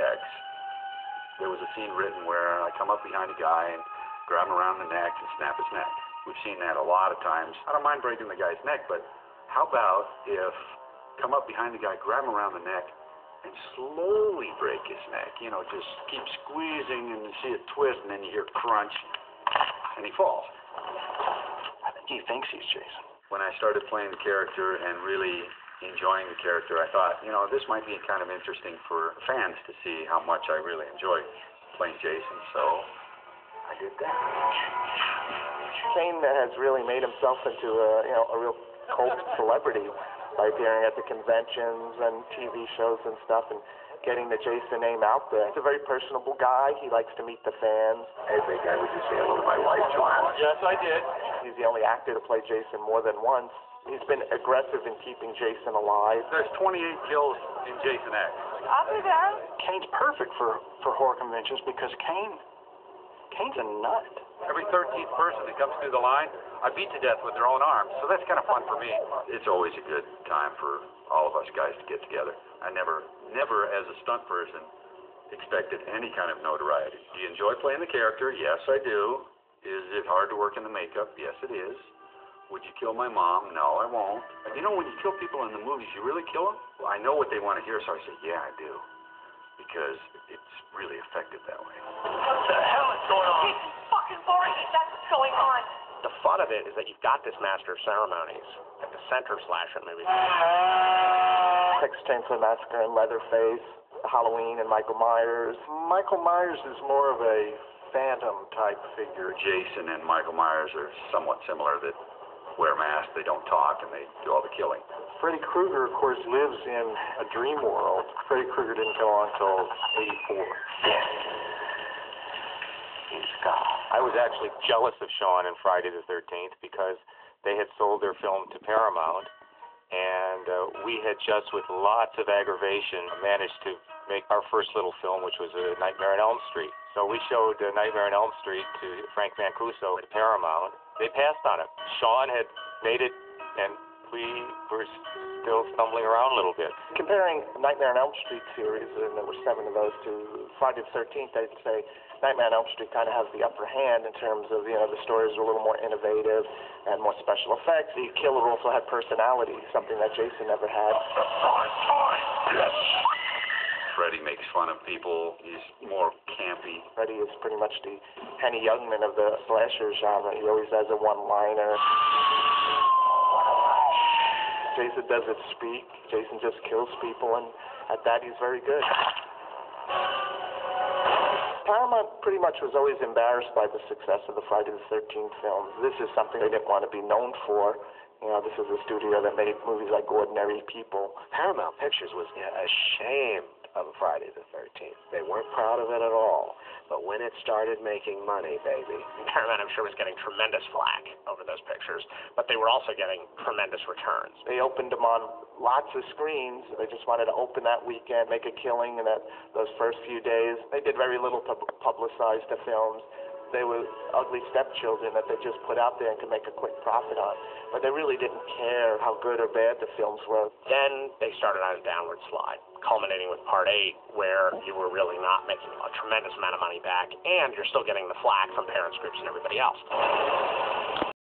X, there was a scene written where I come up behind a guy and grab him around the neck and snap his neck. We've seen that a lot of times. I don't mind breaking the guy's neck, but how about if come up behind the guy, grab him around the neck, and slowly break his neck? You know, just keep squeezing and you see it twist, and then you hear crunch, and he falls. I think he thinks he's Jason. When I started playing the character and really enjoying the character, I thought, you know, this might be kind of interesting for fans to see how much I really enjoy playing Jason, so I did that. Kane has really made himself into a real cult celebrity by appearing at the conventions and TV shows and stuff and getting the Jason name out there. He's a very personable guy. He likes to meet the fans. Hey, big guy, would you say hello to my wife, Joanne? Yes, I did. He's the only actor to play Jason more than once. He's been aggressive in keeping Jason alive. There's 28 kills in Jason X. I'll be there. Kane's perfect for horror conventions because Kane's a nut. Every 13th person that comes through the line, I beat to death with their own arms, so that's kind of fun for me. It's always a good time for all of us guys to get together. I never as a stunt person, expected any kind of notoriety. Do you enjoy playing the character? Yes, I do. Is it hard to work in the makeup? Yes, it is. Would you kill my mom? No, I won't. And you know, when you kill people in the movies, you really kill them? Well, I know what they want to hear, so I say, yeah, I do. Because it's really effective that way. What the hell is going on? He's fucking boring. That's what's going on. The fun of it is that you've got this master of ceremonies at the center of slasher movies. Texas Chainsaw Massacre and Leatherface, Halloween and Michael Myers. Michael Myers is more of a phantom type figure. Jason and Michael Myers are somewhat similar. That wear masks, they don't talk, and they do all the killing. Freddy Krueger, of course, lives in a dream world. Freddy Krueger didn't go on until 84. He's gone. I was actually jealous of Sean and Friday the 13th because they had sold their film to Paramount, and we had just, with lots of aggravation, managed to make our first little film, which was Nightmare on Elm Street. So we showed Nightmare on Elm Street to Frank Mancuso at Paramount. They passed on it. Sean had made it, and we were still stumbling around a little bit. Comparing Nightmare on Elm Street series, and there were 7 of those, to Friday the 13th, I'd say Nightmare on Elm Street kind of has the upper hand in terms of, you know, the stories are a little more innovative and more special effects. The killer also had personality, something that Jason never had. Freddy makes fun of people. He's more campy. Freddy is pretty much the Henny Youngman of the slasher genre. He always has a one-liner. Jason doesn't speak. Jason just kills people, and at that he's very good. Paramount pretty much was always embarrassed by the success of the Friday the 13th films. This is something they didn't want to be known for. You know, this is a studio that made movies like Ordinary People. Paramount Pictures was ashamed of Friday the 13th. They weren't proud of it at all. But when it started making money, baby, Paramount, I'm sure, was getting tremendous flack over those pictures, but they were also getting tremendous returns. They opened them on lots of screens. They just wanted to open that weekend, make a killing in those first few days. They did very little to publicize the films. They were ugly stepchildren that they just put out there and could make a quick profit on. But they really didn't care how good or bad the films were. Then they started on a downward slide, culminating with Part 8, where you were really not making a tremendous amount of money back, and you're still getting the flack from parents groups and everybody else.